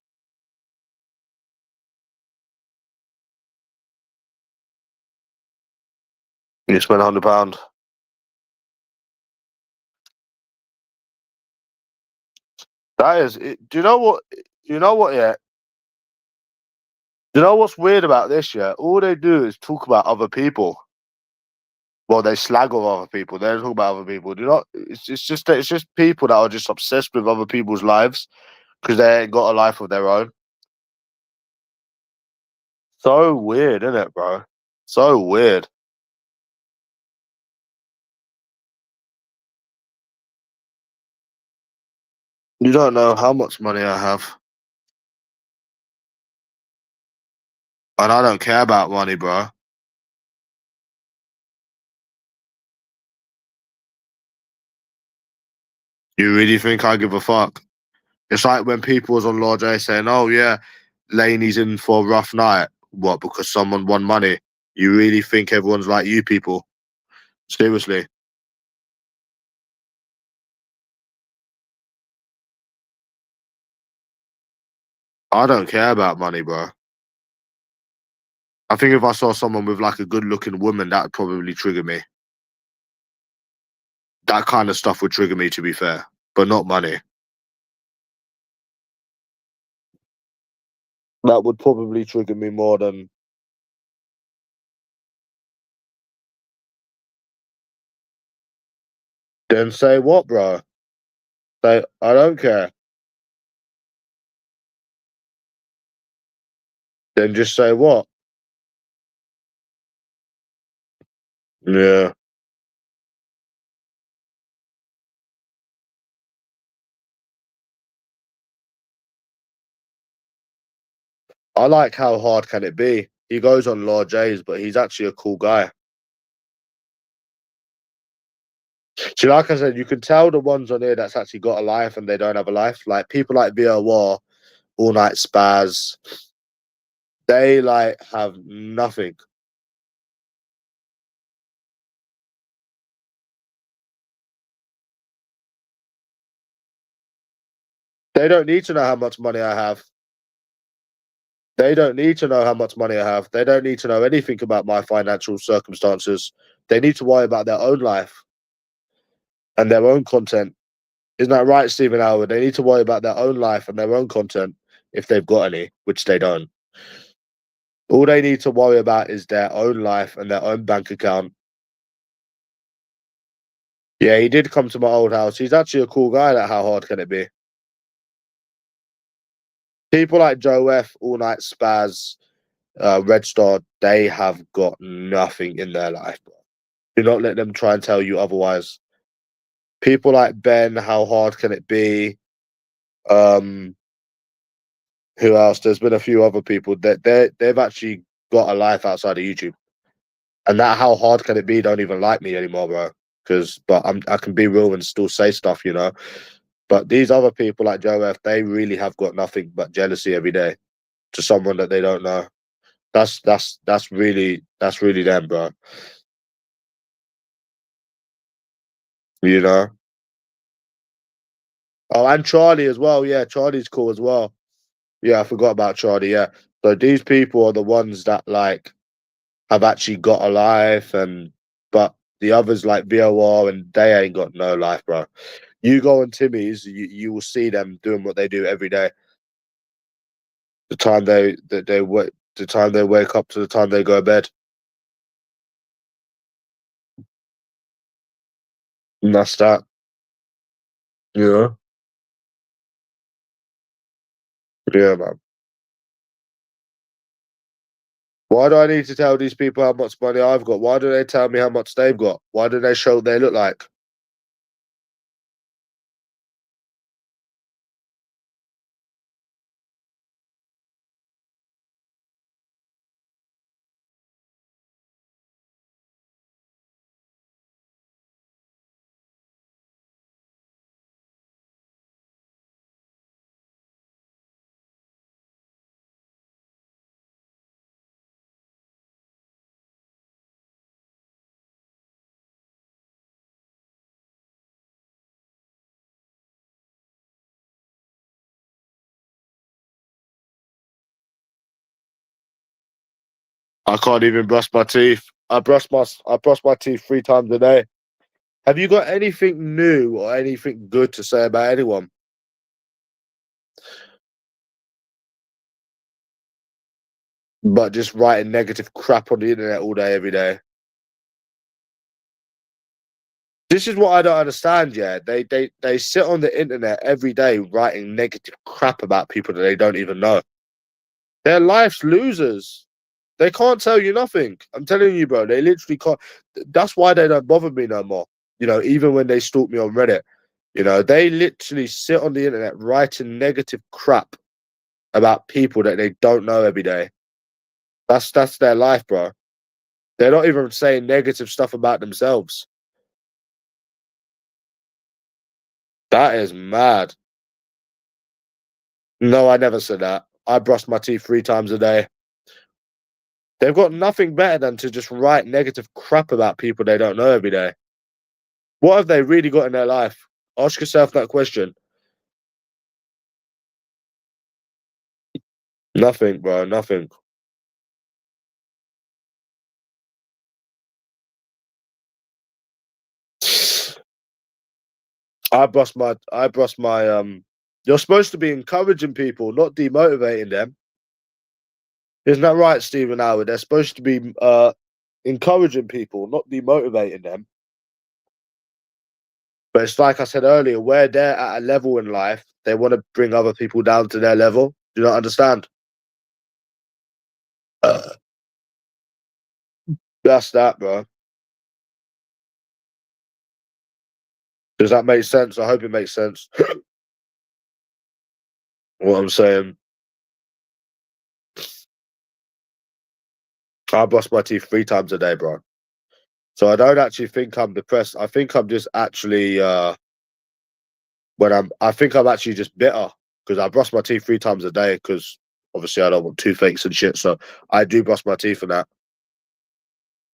You spent £100. That is it. Do you know what? Do you know what? Yeah. Do you know what's weird about this? Yeah. All they do is talk about other people. Well, they slag on other people. They don't talk about other people. Do not. It's just people that are just obsessed with other people's lives because they ain't got a life of their own. So weird, isn't it, bro? So weird. You don't know how much money I have. And I don't care about money, bro. You really think I give a fuck? It's like when people was on Law J saying, oh, yeah, Laney's in for a rough night. What, because someone won money? You really think everyone's like you people? Seriously. I don't care about money, bro. I think if I saw someone with like a good-looking woman, that would probably trigger me. That kind of stuff would trigger me, to be fair, but not money. That would probably trigger me more than. Then say what, bro? Say I don't care. Then just say what? Yeah. I like How Hard Can It Be? He goes on Law J's, but he's actually a cool guy. See, like I said, you can tell the ones on here that's actually got a life and they don't have a life. Like people like VOR, All Night Spaz, they like have nothing. They don't need to know how much money I have. They don't need to know how much money I have. They don't need to know anything about my financial circumstances. They need to worry about their own life and their own content. Isn't that right, Stephen Howard? They need to worry about their own life and their own content if they've got any, which they don't. All they need to worry about is their own life and their own bank account. Yeah, he did come to my old house. He's actually a cool guy. That How Hard Can It Be? People like Joe F, All Night Spaz, Red Star, they have got nothing in their life, bro. Do not let them try and tell you otherwise. People like Ben, How Hard Can It Be? Who else? There's been a few other people that they've actually got a life outside of YouTube. And that How Hard Can It Be don't even like me anymore, bro. But I can be real and still say stuff, you know. But these other people like Joe F, they really have got nothing but jealousy every day to someone that they don't know. That's really them, bro. You know. Oh, and Charlie as well. Yeah, Charlie's cool as well. Yeah, I forgot about Charlie. Yeah. So these people are the ones that like have actually got a life, but the others like VOR and they ain't got no life, bro. You go on Timmy's, you will see them doing what they do every day. The time the time they wake up to the time they go to bed. And that's that. Yeah. Yeah, man. Why do I need to tell these people how much money I've got? Why do they tell me how much they've got? Why do they show what they look like? I can't even brush my teeth. I brush my teeth 3 times a day. Have you got anything new or anything good to say about anyone? But just writing negative crap on the internet all day, every day. This is what I don't understand. Yeah, they sit on the internet every day writing negative crap about people that they don't even know. Their life's losers. They can't tell you nothing. I'm telling you, bro. They literally can't. That's why they don't bother me no more. You know, even when they stalk me on Reddit, you know, they literally sit on the internet writing negative crap about people that they don't know every day. That's their life, bro. They're not even saying negative stuff about themselves. That is mad. No, I never said that. I brush my teeth 3 times a day. They've got nothing better than to just write negative crap about people they don't know every day. What have they really got in their life? Ask yourself that question. Nothing, bro. Nothing. I brush my you're supposed to be encouraging people, not demotivating them. Isn't that right, Stephen Howard? They're supposed to be encouraging people, not demotivating them. But it's like I said earlier, where they're at a level in life, they want to bring other people down to their level. Do you not understand? That's that, bro. Does that make sense? I hope it makes sense. What I'm saying. I brush my teeth 3 times a day, bro. So I don't actually think I'm depressed. I think I'm just actually I think I'm actually just bitter because I brush my teeth 3 times a day because obviously I don't want toothaches and shit. So I do brush my teeth and that.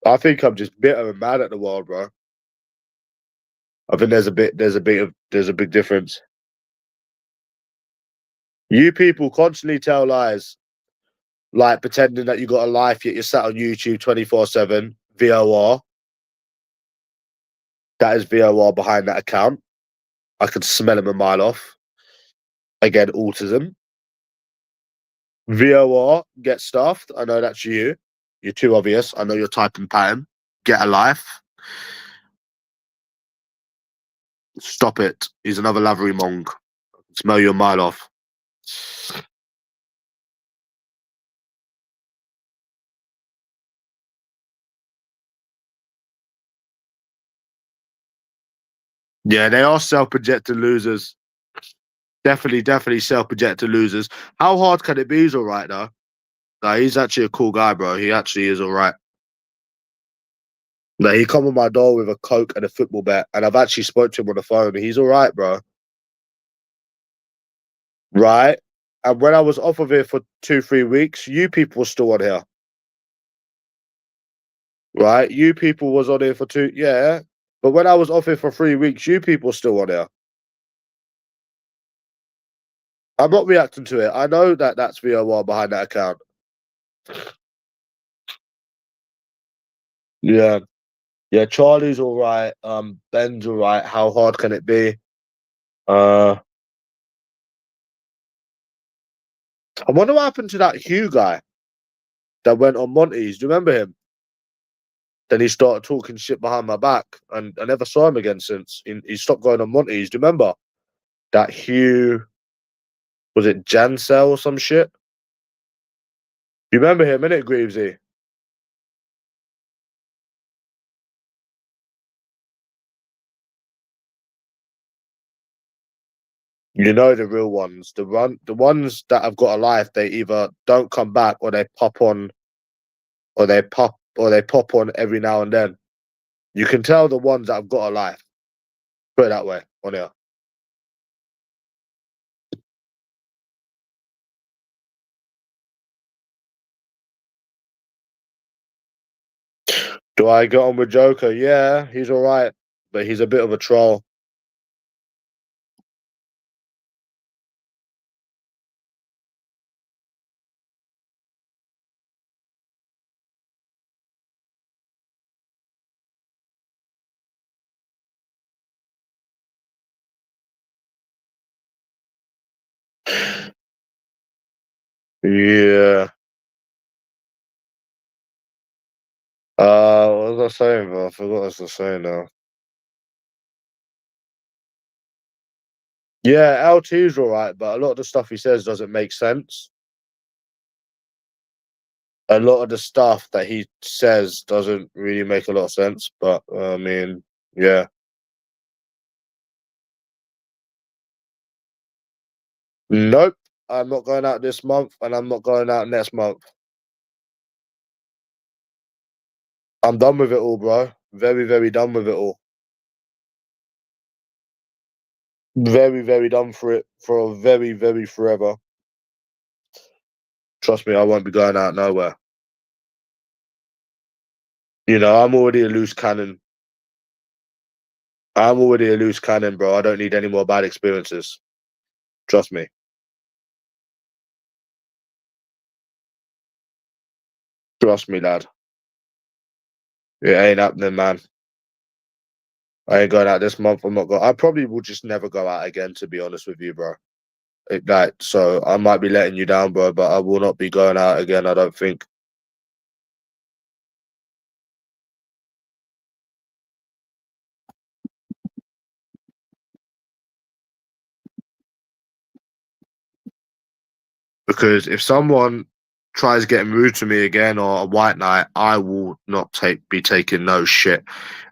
I think I'm just bitter and mad at the world, bro. I think there's a big difference. You people constantly tell lies, like pretending that you got a life, yet you're sat on YouTube 24/7, VOR. That is VOR behind that account. I could smell him a mile off. Again, autism. VOR, get stuffed. I know that's you. You're too obvious. I know you're typing pattern. Get a life. Stop it. He's another lavery mong. Smell you a mile off. Yeah, they are self-projected losers. Definitely self-projected losers. How hard can it be? He's all right, though. Nah, he's actually a cool guy, bro. He actually is all right. Nah, he come on my door with a Coke and a football bet, and I've actually spoke to him on the phone. He's all right, bro. Right? And when I was off of here for 2, 3 weeks, you people were still on here. Right? You people was on here for 2, yeah. But when I was off here for 3 weeks, you people still on here. I'm not reacting to it. I know that that's VOR behind that account. Yeah. Yeah, Charlie's all right. Ben's all right. How hard can it be? I wonder what happened to that Hugh guy that went on Monty's. Do you remember him? Then he started talking shit behind my back, and I never saw him again since. He stopped going on Monty's. Do you remember that Hugh? Was it Jansel or some shit? You remember him, innit, Greavesy? You know the real ones. The ones that have got a life, they either don't come back or they pop on, or they pop on every now and then. You can tell the ones that have got a life. Put it that way on here. Do I get on with Joker? Yeah, he's all right, but he's a bit of a troll. Yeah. What was I saying, bro? I forgot what I was saying now. Yeah, LT's all right, but a lot of the stuff he says doesn't make sense. A lot of the stuff that he says doesn't really make a lot of sense, but I mean, yeah. Nope, I'm not going out this month, and I'm not going out next month. I'm done with it all, bro. Very, very done with it all. Very, very done for it for a very, very forever. Trust me, I won't be going out nowhere. You know, I'm already a loose cannon. I'm already a loose cannon, bro. I don't need any more bad experiences. Trust me. Trust me, lad. It ain't happening, man. I ain't going out this month. I'm not going. I probably will just never go out again, to be honest with you, bro. So I might be letting you down, bro, but I will not be going out again. I don't think. Because if someone tries getting rude to me again or a white knight, I will not be taking no shit.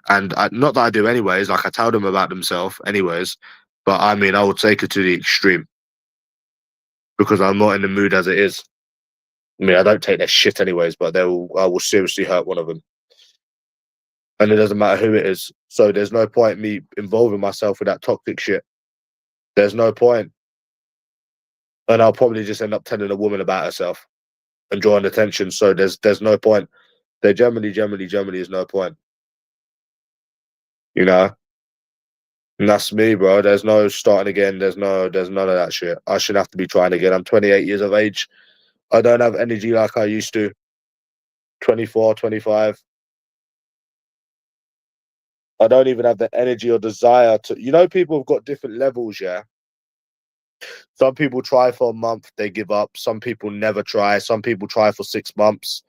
And not that I do anyways, like I tell them about themselves anyways, but I mean, I will take it to the extreme because I'm not in the mood as it is. I mean, I don't take their shit anyways, but I will seriously hurt one of them. And it doesn't matter who it is. So there's no point me involving myself with that toxic shit. There's no point. And I'll probably just end up telling a woman about herself and drawing attention. So there's no point. There generally is no point. You know? And that's me, bro. There's no starting again. There's none of that shit. I shouldn't have to be trying again. I'm 28 years of age. I don't have energy like I used to. 24, 25. I don't even have the energy or desire to. You know, people have got different levels, yeah? Some people try for a month, they give up. Some people never try. Some people try for 6 months.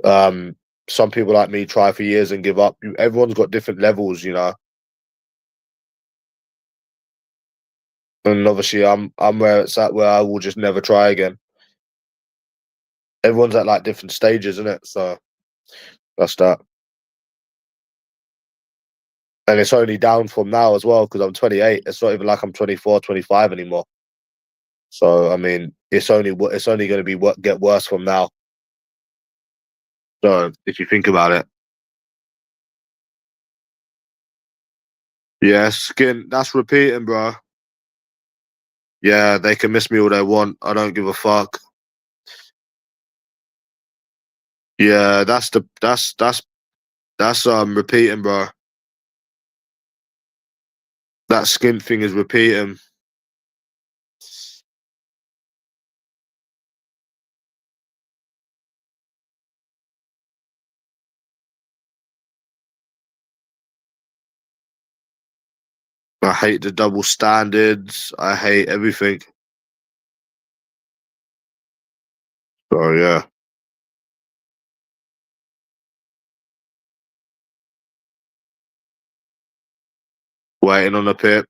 Some people like me try for years and give up. Everyone's got different levels, you know. And obviously, I'm where it's at, where I will just never try again. Everyone's at like different stages, isn't it? So that's that. And it's only down from now as well because I'm 28. It's not even like I'm 24, 25 anymore. So I mean, it's only going to be get worse from now. So if you think about it, yeah, skin. That's repeating, bro. Yeah, they can miss me all they want. I don't give a fuck. Yeah, that's repeating, bro. That skin thing is repeating. I hate the double standards. I hate everything. So yeah. Waiting on the pip.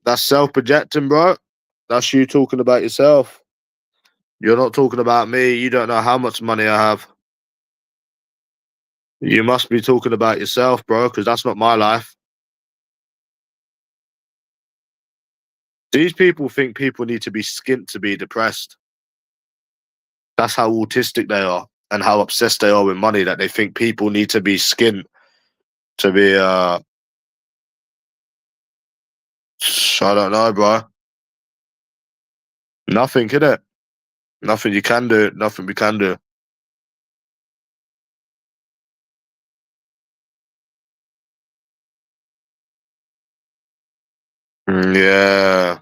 That's self-projecting, bro. That's you talking about yourself. You're not talking about me. You don't know how much money I have. You must be talking about yourself, bro, because that's not my life. These people think people need to be skint to be depressed. That's how autistic they are and how obsessed they are with money, that they think people need to be skint to be, I don't know, bro. Nothing, innit? Nothing you can do. Nothing we can do. Yeah.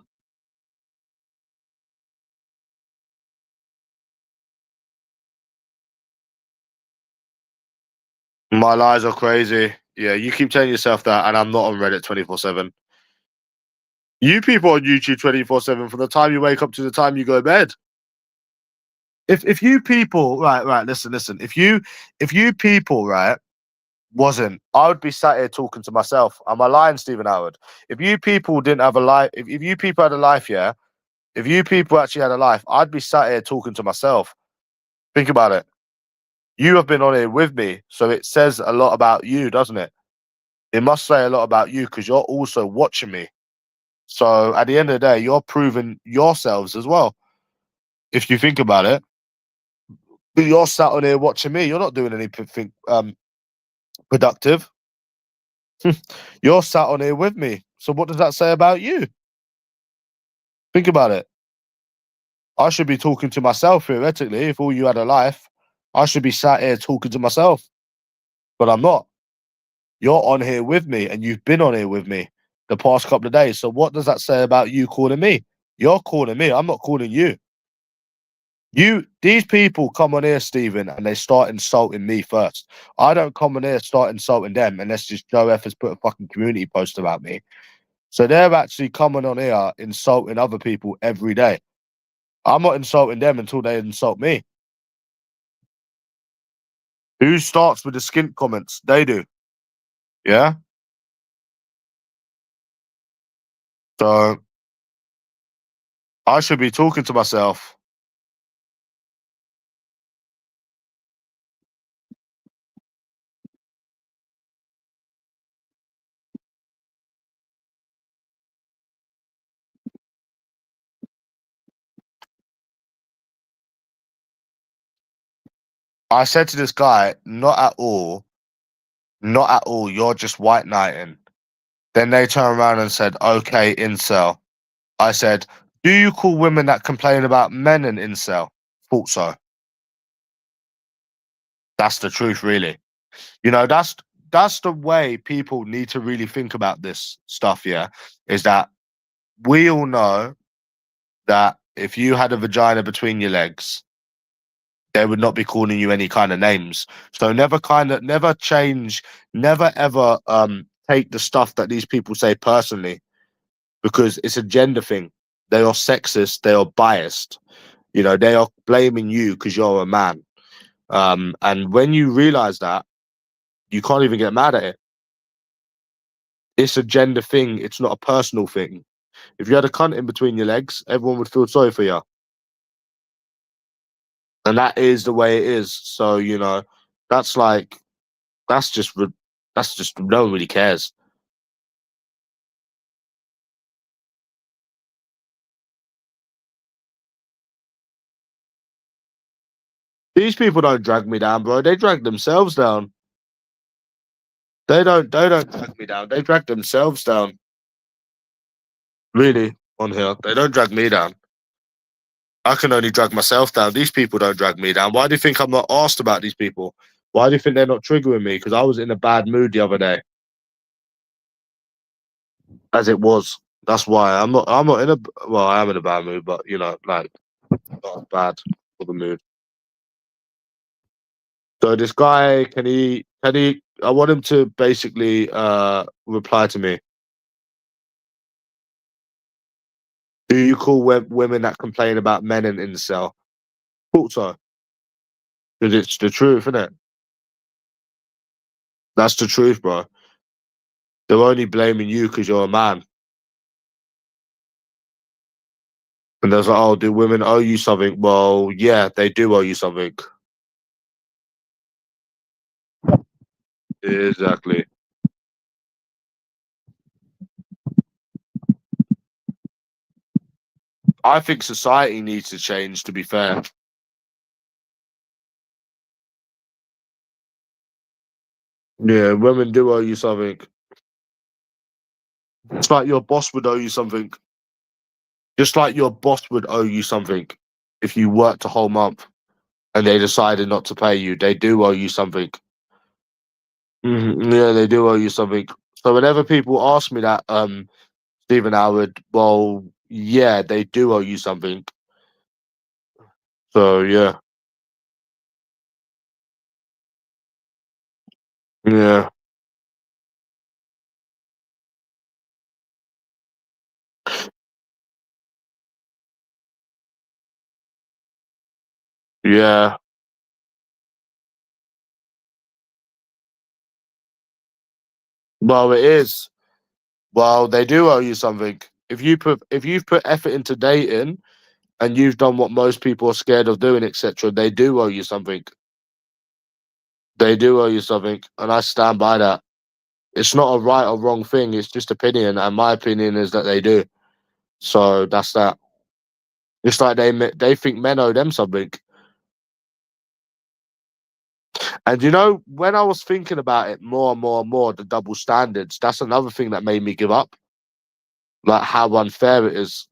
My lies are crazy. Yeah, you keep telling yourself that, and I'm not on Reddit 24/7. You people on YouTube 24/7 from the time you wake up to the time you go to bed. If you people, right, listen. If you people, right, wasn't, I would be sat here talking to myself. Am I lying, Stephen Howard? If you people didn't have a life, if you people had a life, yeah, if you people actually had a life, I'd be sat here talking to myself. Think about it. You have been on here with me, so it says a lot about you, doesn't it? It must say a lot about you because you're also watching me. So at the end of the day, you're proving yourselves as well. If you think about it, you're sat on here watching me. You're not doing anything productive. You're sat on here with me. So what does that say about you? Think about it. I should be talking to myself theoretically. If all you had a life, I should be sat here talking to myself, but I'm not. You're on here with me, and you've been on here with me the past couple of days. So what does that say about you calling me? You're calling me. I'm not calling you. These people come on here, Stephen, and they start insulting me first. I don't come on here start insulting them unless just Joe F has put a fucking community post about me. So they're actually coming on here insulting other people every day. I'm not insulting them until they insult me. Who starts with the skint comments? They do. Yeah? So I should be talking to myself. I said to this guy, not at all, you're just white knighting. Then they turned around and said, okay, incel. I said, do you call women that complain about men an incel? Thought so. That's the truth, really. You know, that's the way people need to really think about this stuff, yeah, is that we all know that if you had a vagina between your legs, they would not be calling you any kind of names. So never change, never ever take the stuff that these people say personally, because it's a gender thing. They are sexist, they are biased. You know, they are blaming you because you're a man. And when you realize that, you can't even get mad at it. It's a gender thing, it's not a personal thing. If you had a cunt in between your legs, everyone would feel sorry for you. And that is the way it is. So, you know, that's like, that's just, no one really cares. These people don't drag me down, bro. They drag themselves down. They don't drag me down. They drag themselves down. Really, on here. They don't drag me down. I can only drag myself down. These people don't drag me down. Why do you think I'm not asked about these people? Why do you think they're not triggering me? Because I was in a bad mood the other day. As it was. That's why I'm not in a, well, I am in a bad mood, but you know, like, not bad for the mood. So this guy, I want him to basically reply to me. Do you call women that complain about men an incel? Thought so. Because it's the truth, isn't it? That's the truth, bro. They're only blaming you because you're a man. And there's like, oh, do women owe you something? Well, yeah, they do owe you something. Exactly. I think society needs to change, to be fair. Yeah, women do owe you something. It's like your boss would owe you something. Just like your boss would owe you something if you worked a whole month and they decided not to pay you. They do owe you something. Yeah, they do owe you something. So whenever people ask me that, Stephen Howard, well, yeah, they do owe you something. So yeah, yeah, yeah, Well, it is. Well, they do owe you something. If you've put effort into dating and you've done what most people are scared of doing, etc., they do owe you something. They do owe you something, and I stand by that. It's not a right or wrong thing. It's just opinion, and my opinion is that they do. So that's that. It's like they think men owe them something. And you know, when I was thinking about it more and more and more, the double standards, that's another thing that made me give up. Like how unfair it is.